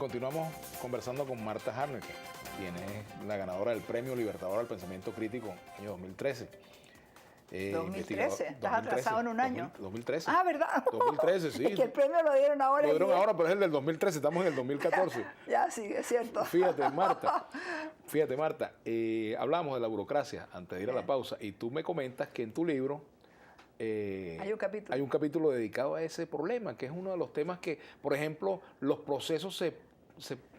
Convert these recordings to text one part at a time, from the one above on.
Continuamos conversando con Marta Harnecker, quien es la ganadora del Premio Libertador al Pensamiento Crítico año 2013. 2013, estás atrasado en un año. 2013. Ah, ¿verdad? 2013, sí. Es que el premio lo dieron ahora. Lo dieron ahora, pero es el del 2013, estamos en el 2014. Ya, sí, es cierto. Fíjate, Marta, hablamos de la burocracia antes de ir a la pausa y tú me comentas que en tu libro hay un capítulo dedicado a ese problema, que es uno de los temas que, por ejemplo, los procesos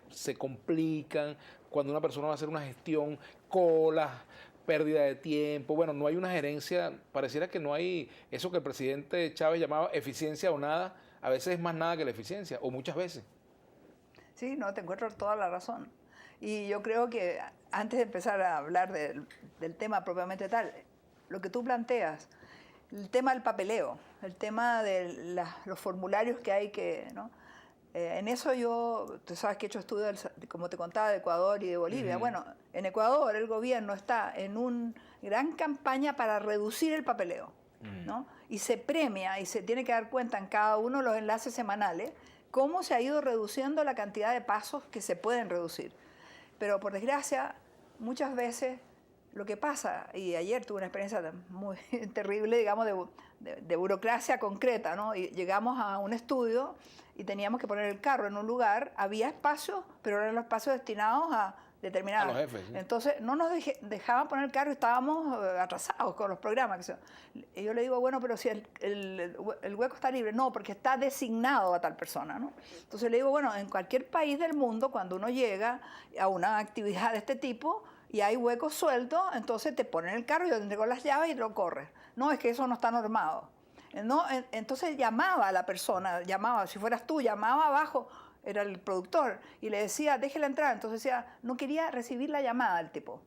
se complican cuando una persona va a hacer una gestión, colas, pérdida de tiempo, bueno, no hay una gerencia, pareciera que no hay eso que el presidente Chávez llamaba eficiencia o nada, a veces es más nada que la eficiencia, o muchas veces. Sí, no, te encuentro toda la razón. Y yo creo que antes de empezar a hablar del tema propiamente tal, lo que tú planteas, el tema del papeleo, el tema de los formularios que hay que, ¿no? En eso tú sabes que he hecho estudios, como te contaba, de Ecuador y de Bolivia. Bueno, en Ecuador el gobierno está en una gran campaña para reducir el papeleo, ¿no? Y se premia y se tiene que dar cuenta en cada uno de los enlaces semanales cómo se ha ido reduciendo la cantidad de pasos que se pueden reducir. Pero por desgracia, muchas veces lo que pasa, y ayer tuve una experiencia muy terrible, digamos, de burocracia concreta, ¿no? Y llegamos a un estudio y teníamos que poner el carro en un lugar, había espacios, pero eran los espacios destinados a determinados. A los jefes, ¿sí? Entonces no nos dejaban poner el carro y estábamos atrasados con los programas. Y yo le digo, bueno, pero si el hueco está libre, no, porque está designado a tal persona, ¿no? Entonces le digo, bueno, en cualquier país del mundo, cuando uno llega a una actividad de este tipo, y hay huecos sueltos, entonces te ponen el carro, yo te entrego las llaves y lo corres. No, es que eso no está normado. No, entonces llamaba a la persona, si fueras tú, llamaba abajo, era el productor, y le decía, déjela entrar. Entonces decía, no quería recibir la llamada del tipo.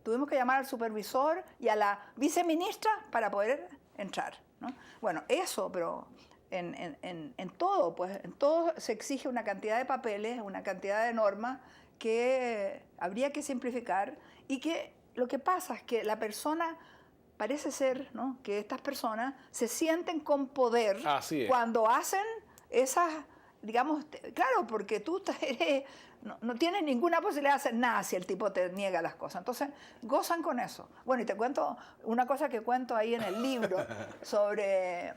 Tuvimos que llamar al supervisor y a la viceministra para poder entrar, ¿no? Bueno, eso, pero en todo, pues, en todo se exige una cantidad de papeles, una cantidad de normas que habría que simplificar, y que lo que pasa es que la persona, parece ser, ¿no?, que estas personas se sienten con poder cuando hacen esas, digamos, claro, porque tú no tienes ninguna posibilidad de hacer nada si el tipo te niega las cosas. Entonces, gozan con eso. Bueno, y te cuento una cosa que cuento ahí en el libro sobre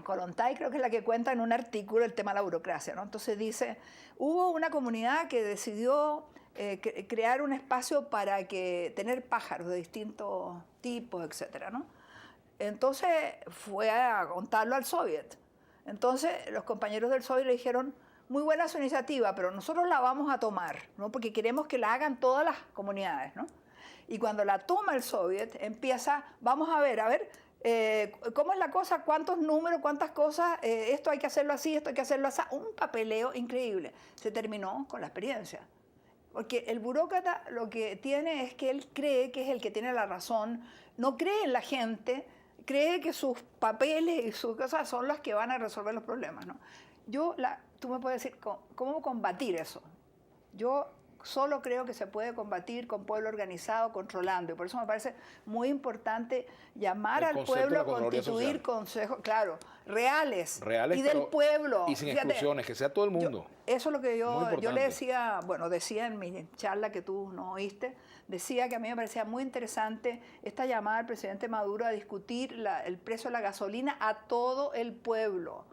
Kollontai, creo que es la que cuenta en un artículo el tema de la burocracia, ¿no? Entonces dice, hubo una comunidad que decidió crear un espacio para tener pájaros de distintos tipos, etcétera, ¿no? Entonces fue a contarlo al Soviet. Entonces los compañeros del Soviet le dijeron, muy buena su iniciativa, pero nosotros la vamos a tomar, ¿no? Porque queremos que la hagan todas las comunidades, ¿no? Y cuando la toma el Soviet, vamos a ver, ¿cómo es la cosa? ¿Cuántos números? ¿Cuántas cosas? Esto hay que hacerlo así, esto hay que hacerlo así. Un papeleo increíble. Se terminó con la experiencia. Porque el burócrata lo que tiene es que él cree que es el que tiene la razón, no cree en la gente, cree que sus papeles y sus cosas son las que van a resolver los problemas, ¿no? Tú me puedes decir, ¿cómo combatir eso? Yo solo creo que se puede combatir con pueblo organizado, controlando. Y por eso me parece muy importante llamar al pueblo a constituir consejos, claro, reales y del pueblo. Y sin exclusiones, que sea todo el mundo. Eso es lo que yo le decía, decía en mi charla que tú no oíste, decía que a mí me parecía muy interesante esta llamada al presidente Maduro a discutir el precio de la gasolina a todo el pueblo.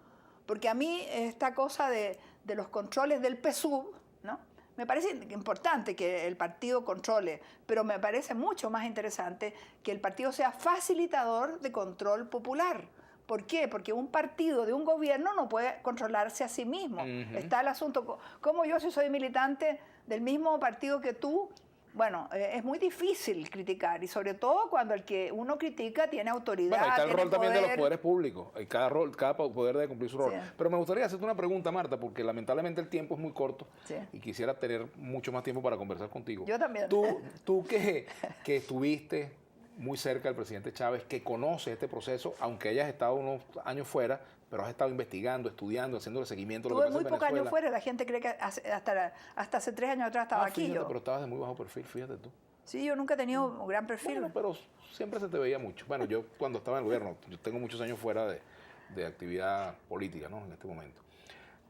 Porque a mí esta cosa de los controles del PSUV, ¿no?, me parece importante que el partido controle, pero me parece mucho más interesante que el partido sea facilitador de control popular. ¿Por qué? Porque un partido de un gobierno no puede controlarse a sí mismo. Está el asunto, como yo, si soy militante del mismo partido que tú, bueno, es muy difícil criticar, y sobre todo cuando el que uno critica tiene autoridad. Bueno, ahí está el rol poder también de los poderes públicos. Cada poder debe cumplir su rol. Sí. Pero me gustaría hacerte una pregunta, Marta, porque lamentablemente el tiempo es muy corto, sí, y quisiera tener mucho más tiempo para conversar contigo. Yo también. Tú que estuviste muy cerca del presidente Chávez, que conoces este proceso, aunque hayas estado unos años fuera, pero has estado investigando, estudiando, haciéndole seguimiento a lo que pasa en Venezuela. Tuve muy pocos años fuera, la gente cree que hasta hace 3 años atrás estaba aquí. Pero estabas de muy bajo perfil, fíjate tú. Sí, yo nunca he tenido un gran perfil. Bueno, pero siempre se te veía mucho. Bueno, yo cuando estaba en el gobierno, yo tengo muchos años fuera de actividad política, ¿no?, en este momento.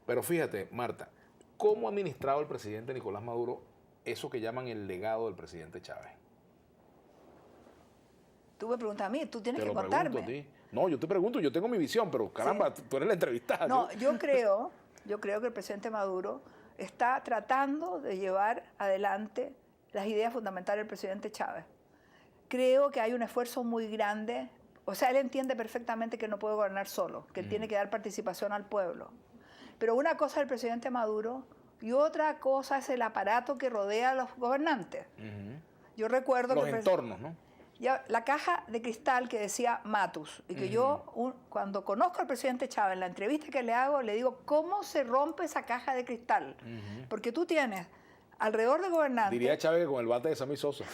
Pero fíjate, Marta, cómo ha administrado el presidente Nicolás Maduro eso que llaman el legado del presidente Chávez. Tú me preguntas a mí, tú tienes que contarme. A ti. No, yo te pregunto, yo tengo mi visión, pero caramba, tú eres la entrevistada. No, yo creo que el presidente Maduro está tratando de llevar adelante las ideas fundamentales del presidente Chávez. Creo que hay un esfuerzo muy grande, o sea, él entiende perfectamente que no puede gobernar solo, que él tiene que dar participación al pueblo. Pero una cosa es el presidente Maduro y otra cosa es el aparato que rodea a los gobernantes. Yo recuerdo los entornos, ¿no? La caja de cristal que decía Matus, y que yo, cuando conozco al presidente Chávez, en la entrevista que le hago, le digo, ¿cómo se rompe esa caja de cristal? Porque tú tienes alrededor de gobernantes... Diría Chávez que con el bate de Sammy Sosa.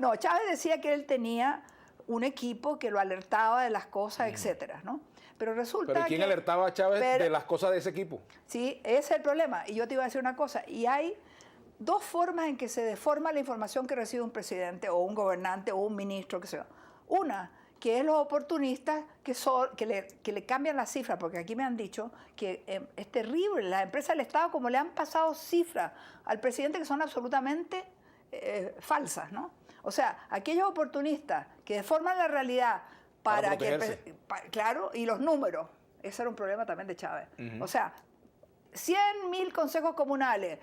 No, Chávez decía que él tenía un equipo que lo alertaba de las cosas, etcétera, ¿no? Pero resulta ¿Pero quién alertaba a Chávez de las cosas de ese equipo? Sí, ese es el problema. Y yo te iba a decir una cosa, y hay dos formas en que se deforma la información que recibe un presidente o un gobernante o un ministro, que sea. Una, que es los oportunistas que le cambian las cifras, porque aquí me han dicho que es terrible, las empresas del Estado como le han pasado cifras al presidente que son absolutamente falsas, ¿no? O sea, aquellos oportunistas que deforman la realidad para que... claro, y los números, ese era un problema también de Chávez. O sea, 100.000 consejos comunales,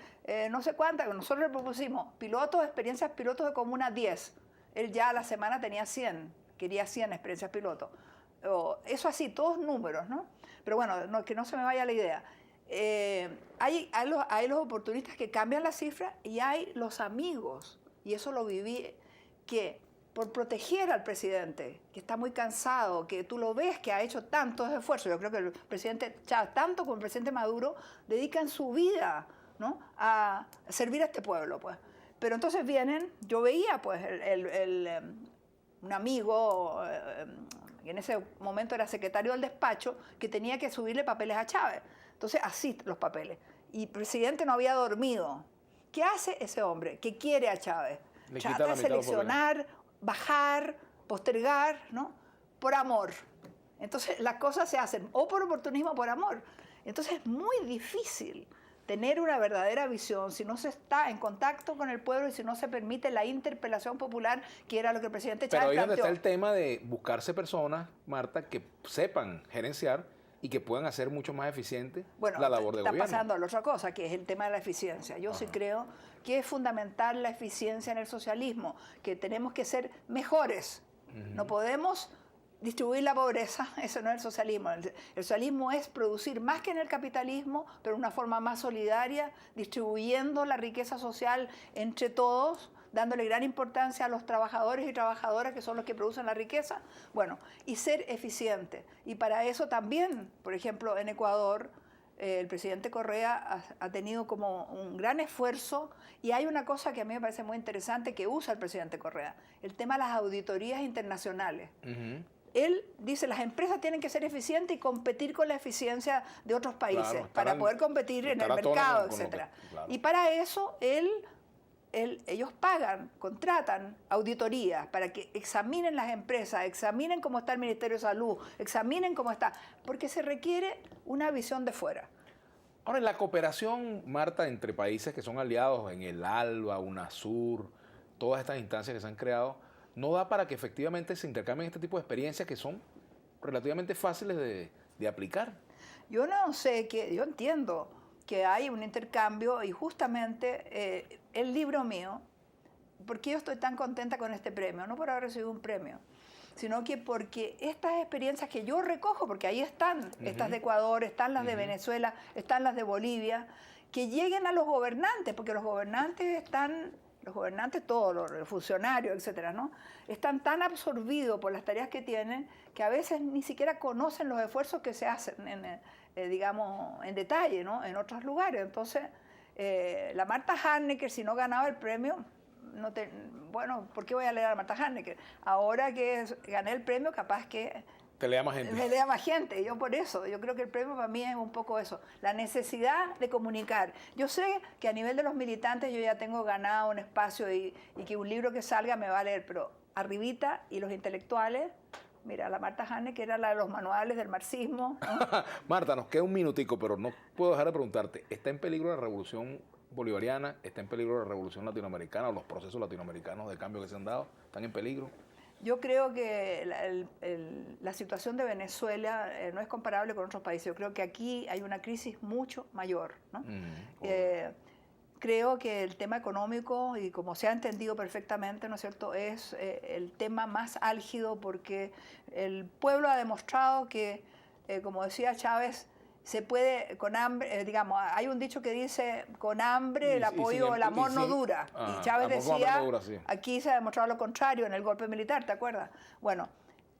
no sé cuántas, nosotros le propusimos experiencias pilotos de comuna 10. Él ya a la semana tenía 100, quería 100 experiencias pilotos. Eso así, todos números, ¿no? Pero bueno, que no se me vaya la idea. Hay los oportunistas que cambian la cifra y hay los amigos, y eso lo viví, que por proteger al presidente, que está muy cansado, que tú lo ves que ha hecho tantos esfuerzos. Yo creo que el presidente Chávez, tanto como el presidente Maduro, dedican su vida, ¿no?, a servir a este pueblo, pues. Pero entonces vienen, yo veía, pues, un amigo, que en ese momento era secretario del despacho, que tenía que subirle papeles a Chávez. Entonces, así los papeles. Y el presidente no había dormido. ¿Qué hace ese hombre? Que quiere a Chávez. Trata de seleccionar, bajar, postergar, ¿no?, por amor. Entonces las cosas se hacen o por oportunismo o por amor. Entonces es muy difícil tener una verdadera visión si no se está en contacto con el pueblo y si no se permite la interpelación popular, que era lo que el presidente Chávez planteó. Pero ahí planteó. donde está el tema de buscarse personas, Marta, que sepan gerenciar y que puedan hacer mucho más eficiente la labor de gobierno. Está pasando a la otra cosa, que es el tema de la eficiencia. Yo sí creo que es fundamental la eficiencia en el socialismo, que tenemos que ser mejores. No podemos distribuir la pobreza, eso no es el socialismo. El socialismo es producir más que en el capitalismo, pero de una forma más solidaria, distribuyendo la riqueza social entre todos, dándole gran importancia a los trabajadores y trabajadoras que son los que producen la riqueza, bueno, y ser eficiente. Y para eso también, por ejemplo, en Ecuador, el presidente Correa ha tenido como un gran esfuerzo, y hay una cosa que a mí me parece muy interesante que usa el presidente Correa, el tema de las auditorías internacionales. Él dice, las empresas tienen que ser eficientes y competir con la eficiencia de otros países, para poder competir en el mercado, etc. Y para eso ellos pagan, contratan auditorías para que examinen las empresas, examinen cómo está el Ministerio de Salud, examinen cómo está, porque se requiere una visión de fuera. Ahora, en la cooperación, Marta, entre países que son aliados en el ALBA, UNASUR, todas estas instancias que se han creado, no da para que efectivamente se intercambien este tipo de experiencias que son relativamente fáciles de aplicar. Yo no sé, yo entiendo que hay un intercambio, y justamente el libro mío, ¿por qué yo estoy tan contenta con este premio? No por haber recibido un premio, sino que porque estas experiencias que yo recojo, porque ahí están, estas de Ecuador, están las de Venezuela, están las de Bolivia, que lleguen a los gobernantes, porque los gobernantes todos, los funcionarios, etcétera, ¿no?, están tan absorbidos por las tareas que tienen que a veces ni siquiera conocen los esfuerzos que se hacen digamos, en detalle, ¿no?, en otros lugares. Entonces, la Marta Harnecker, si no ganaba el premio, bueno, ¿por qué voy a leer a Marta Harnecker? Ahora que gané el premio, capaz que te lea más gente. Me lea más gente. Yo por eso, yo creo que el premio para mí es un poco eso, la necesidad de comunicar. Yo sé que a nivel de los militantes yo ya tengo ganado un espacio y que un libro que salga me va a leer, pero arribita y los intelectuales, Mira, la Marta Hane, que era la de los manuales del marxismo, ¿no? Marta, nos queda un minutico, pero no puedo dejar de preguntarte, ¿está en peligro la revolución bolivariana? ¿Está en peligro la revolución latinoamericana o los procesos latinoamericanos de cambio que se han dado? ¿Están en peligro? Yo creo que la situación de Venezuela no es comparable con otros países. Yo creo que aquí hay una crisis mucho mayor, ¿no? Creo que el tema económico, y como se ha entendido perfectamente, ¿no es cierto?, es el tema más álgido, porque el pueblo ha demostrado que, como decía Chávez, se puede con hambre, digamos, hay un dicho que dice, con hambre el apoyo, el amor no dura. Y Chávez decía, no dura, sí. Aquí se ha demostrado lo contrario en el golpe militar, ¿te acuerdas? Bueno,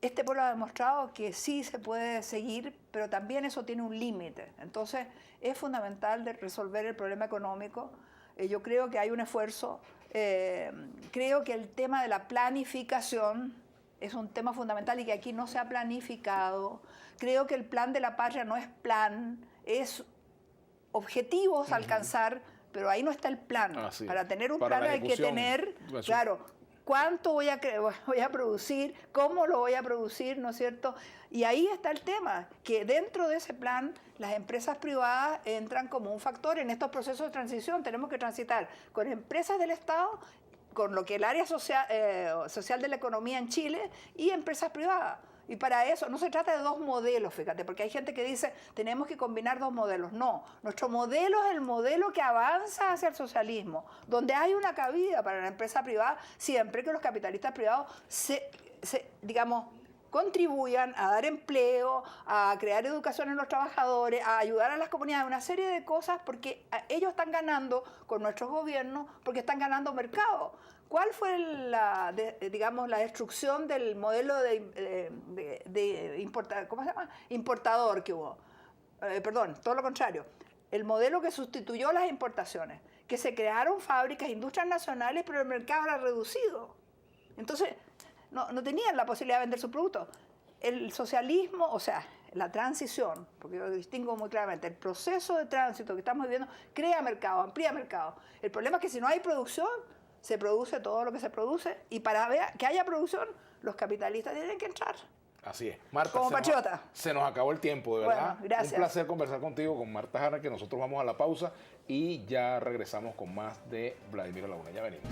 este pueblo ha demostrado que sí se puede seguir, pero también eso tiene un límite. Entonces, es fundamental de resolver el problema económico. Yo creo que hay un esfuerzo. Creo que el tema de la planificación es un tema fundamental y que aquí no se ha planificado. Creo que el plan de la patria no es plan, es objetivos a alcanzar, pero ahí no está el plan. Sí. Para tener un plan hay que tener, claro, cuánto voy a producir, cómo lo voy a producir, ¿no es cierto? Y ahí está el tema, que dentro de ese plan las empresas privadas entran como un factor en estos procesos de transición. Tenemos que transitar con empresas del Estado, con lo que el área social de la economía en Chile, y empresas privadas. Y para eso no se trata de dos modelos, fíjate, porque hay gente que dice tenemos que combinar dos modelos. No, nuestro modelo es el modelo que avanza hacia el socialismo, donde hay una cabida para la empresa privada siempre que los capitalistas privados digamos, contribuyan a dar empleo, a crear educación en los trabajadores, a ayudar a las comunidades, una serie de cosas, porque ellos están ganando con nuestros gobiernos, porque están ganando mercado. ¿Cuál fue la destrucción del modelo importador que hubo? Perdón, todo lo contrario. El modelo que sustituyó las importaciones, que se crearon fábricas, industrias nacionales, pero el mercado era reducido. Entonces, no tenían la posibilidad de vender sus productos. El socialismo, o sea, la transición, porque yo lo distingo muy claramente, el proceso de tránsito que estamos viviendo crea mercado, amplía mercado. El problema es que si no hay producción, se produce todo lo que se produce, y para que haya producción, los capitalistas tienen que entrar. Así es. Marta, como patriota. Se nos acabó el tiempo, de verdad. Bueno, gracias. Un placer conversar contigo, con Marta Hane, que nosotros vamos a la pausa y ya regresamos con más de Vladimir Laguna. Ya venimos.